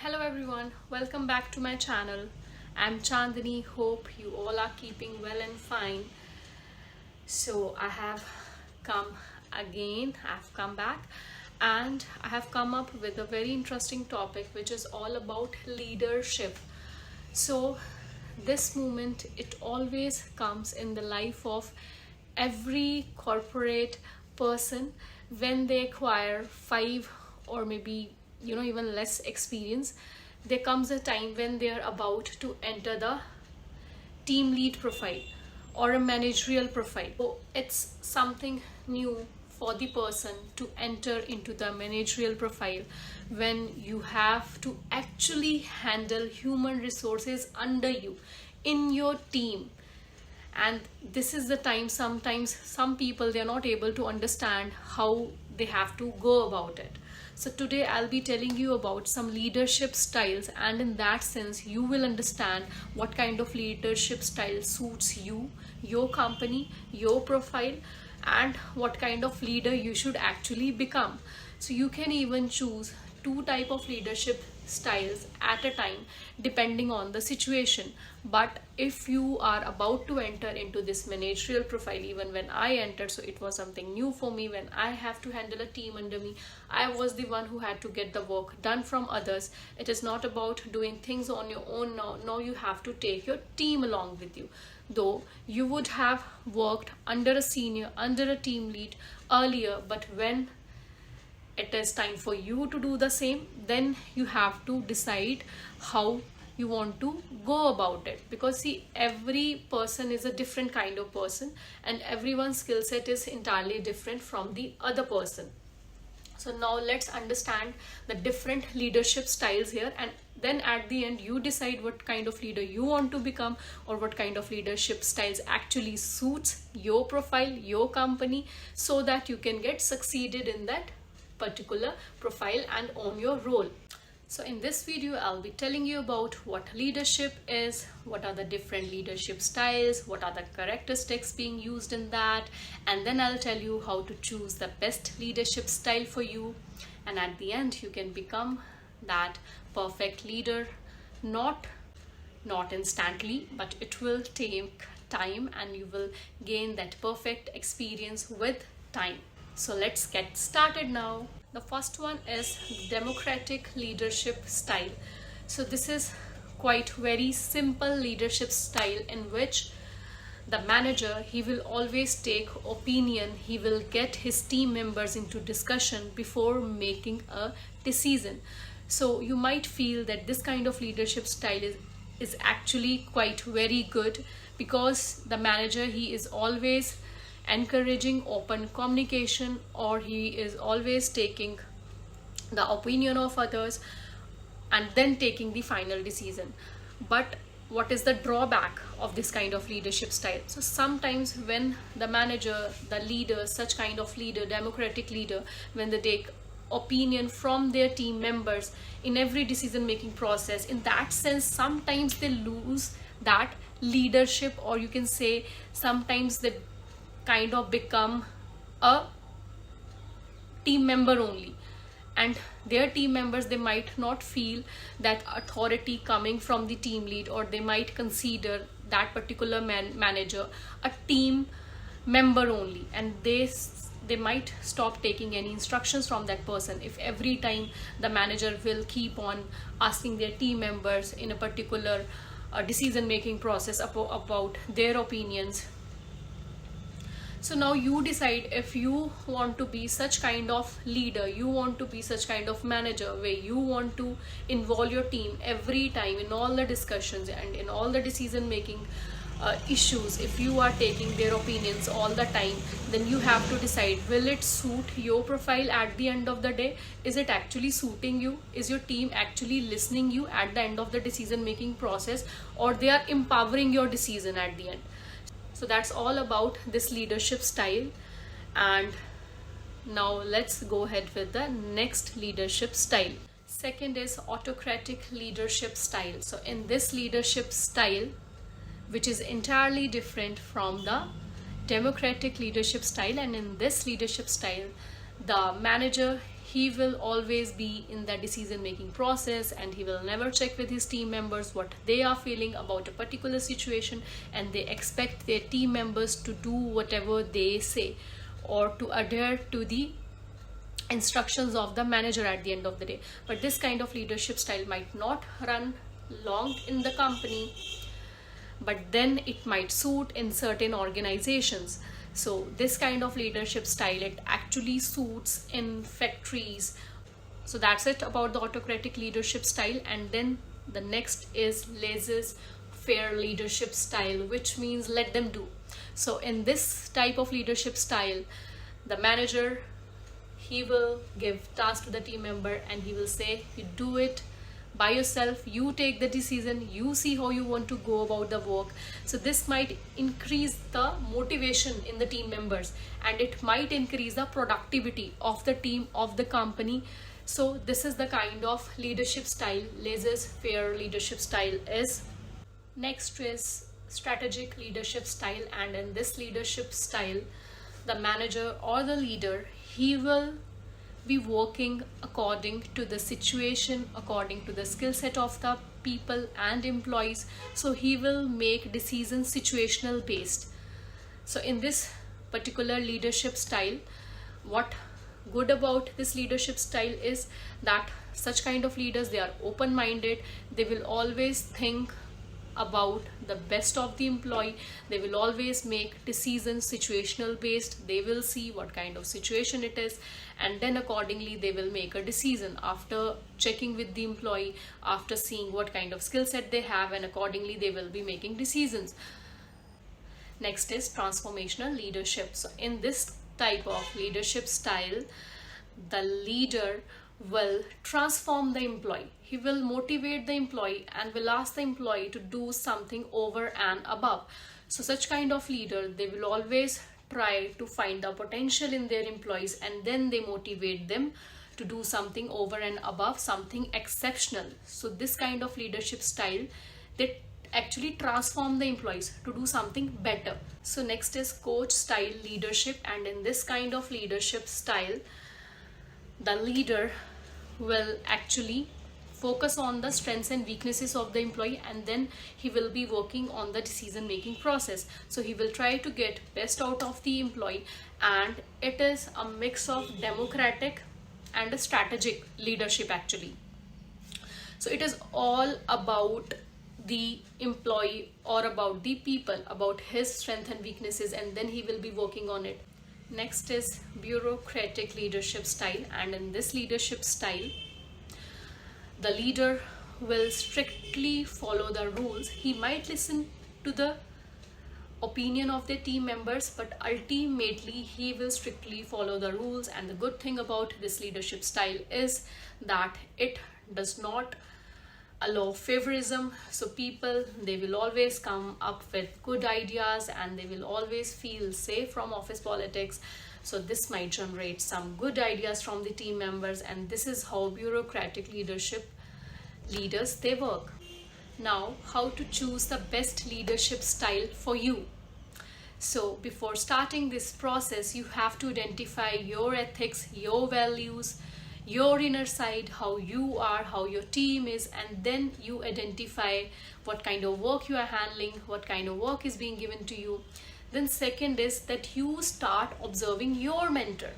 Hello everyone, welcome back to my channel. I'm Chandani. Hope you all are keeping well and fine. So I have come again, I've come back and I have come up with a very interesting topic which is all about leadership. So this moment, it always comes in the life of every corporate person when they acquire 5 or maybe even less experience. There comes a time when they are about to enter the team lead profile or a managerial profile. So it's something new for the person to enter into the managerial profile when you have to actually handle human resources under you in your team. And this is the time sometimes some people, they're not able to understand how they have to go about it. So today I'll be telling you about some leadership styles, and in that sense you will understand what kind of leadership style suits you, your company, your profile, and what kind of leader you should actually become. So you can even choose 2 types of leadership styles at a time depending on the situation. But if you are about to enter into this managerial profile, even when I entered, so it was something new for me. When I have to handle a team under me, I was the one who had to get the work done from others. It is not about doing things on your own now you have to take your team along with you. Though you would have worked under a senior, under a team lead earlier, but when it is time for you to do the same, then you have to decide how you want to go about it. Because see, every person is a different kind of person and everyone's skill set is entirely different from the other person. So now let's understand the different leadership styles here, and then at the end you decide what kind of leader you want to become or what kind of leadership styles actually suits your profile, your company, so that you can get succeeded in that particular profile and own your role. So in this video I'll be telling you about what leadership is, what are the different leadership styles, what are the characteristics being used in that, and then I'll tell you how to choose the best leadership style for you. And at the end you can become that perfect leader, not instantly, but it will take time and you will gain that perfect experience with time. So let's get started now. The first one is democratic leadership style. So this is quite very simple leadership style in which the manager, he will always take opinion, he will get his team members into discussion before making a decision. So you might feel that this kind of leadership style is actually quite very good, because the manager, he is always encouraging open communication, or he is always taking the opinion of others and then taking the final decision. But what is the drawback of this kind of leadership style? So sometimes when the manager, the leader, such kind of leader, democratic leader, when they take opinion from their team members in every decision making process, in that sense sometimes they lose that leadership, or you can say sometimes they kind of become a team member only, and their team members, they might not feel that authority coming from the team lead, or they might consider that particular manager a team member only, and they might stop taking any instructions from that person if every time the manager will keep on asking their team members in a particular decision making process about their opinions. So now you decide if you want to be such kind of leader, you want to be such kind of manager where you want to involve your team every time in all the discussions and in all the decision making issues. If you are taking their opinions all the time, then you have to decide, will it suit your profile at the end of the day? Is it actually suiting you? Is your team actually listening you at the end of the decision making process, or they are empowering your decision at the end? So that's all about this leadership style. And now let's go ahead with the next leadership style. Second is autocratic leadership style. So in this leadership style, which is entirely different from the democratic leadership style, and in this leadership style, the manager, he will always be in the decision making process, and he will never check with his team members what they are feeling about a particular situation, and they expect their team members to do whatever they say or to adhere to the instructions of the manager at the end of the day. But this kind of leadership style might not run long in the company, but then it might suit in certain organizations. So this kind of leadership style, it actually suits in factories. So that's it about the autocratic leadership style. And then the next is laissez faire leadership style, which means let them do. So in this type of leadership style, the manager, he will give task to the team member and he will say, you do it by yourself, you take the decision, you see how you want to go about the work. So this might increase the motivation in the team members, and it might increase the productivity of the team, of the company. So this is the kind of leadership style laissez faire leadership style is. Next is strategic leadership style, and in this leadership style, the manager or the leader, he will be working according to the situation, according to the skill set of the people and employees. So he will make decisions situational based. So in this particular leadership style, what good about this leadership style is that such kind of leaders, they are open-minded. They will always think about the best of the employee. They will always make decisions situational based. They will see what kind of situation it is, and then accordingly they will make a decision after checking with the employee, after seeing what kind of skill set they have, and accordingly they will be making decisions. Next is transformational leadership. So in this type of leadership style, the leader will transform the employee. He will motivate the employee and will ask the employee to do something over and above. So such kind of leader, they will always try to find the potential in their employees, and then they motivate them to do something over and above, something exceptional. So this kind of leadership style, they actually transform the employees to do something better. So next is coach style leadership, and in this kind of leadership style, the leader will actually focus on the strengths and weaknesses of the employee, and then he will be working on the decision making process. So he will try to get best out of the employee, and it is a mix of democratic and a strategic leadership actually. So it is all about the employee or about the people, about his strengths and weaknesses, and then he will be working on it. Next is bureaucratic leadership style, and in this leadership style, the leader will strictly follow the rules. He might listen to the opinion of their team members, but ultimately he will strictly follow the rules. And the good thing about this leadership style is that it does not allow favorism. So people, they will always come up with good ideas, and they will always feel safe from office politics. So this might generate some good ideas from the team members, and this is how bureaucratic leadership leaders, they work. Now, how to choose the best leadership style for you. So before starting this process, you have to identify your ethics, your values, your inner side, how you are, how your team is, and then you identify what kind of work you are handling, what kind of work is being given to you. Then second is that you start observing your mentor.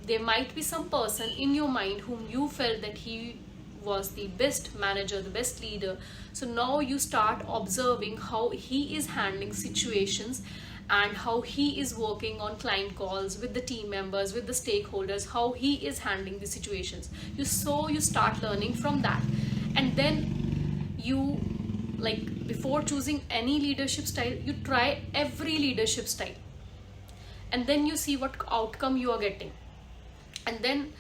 There might be some person in your mind whom you felt that he was the best manager, the best leader. So now you start observing how he is handling situations and how he is working on client calls with the team members, with the stakeholders, how he is handling the situations. You start learning from that. And then you, like, before choosing any leadership style, you try every leadership style, and then you see what outcome you are getting. And then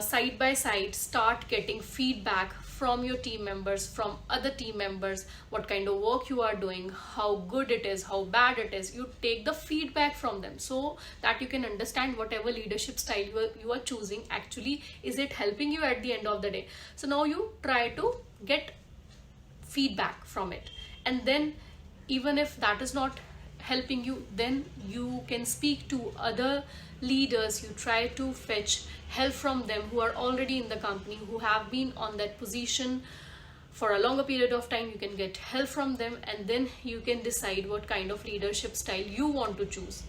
side by side start getting feedback from your team members, from other team members, what kind of work you are doing, how good it is, how bad it is. You take the feedback from them so that you can understand whatever leadership style you are choosing, actually is it helping you at the end of the day. So now you try to get feedback from it, and then even if that is not helping you, then you can speak to other leaders. You try to fetch help from them who are already in the company, who have been on that position for a longer period of time. You can get help from them, and then you can decide what kind of leadership style you want to choose.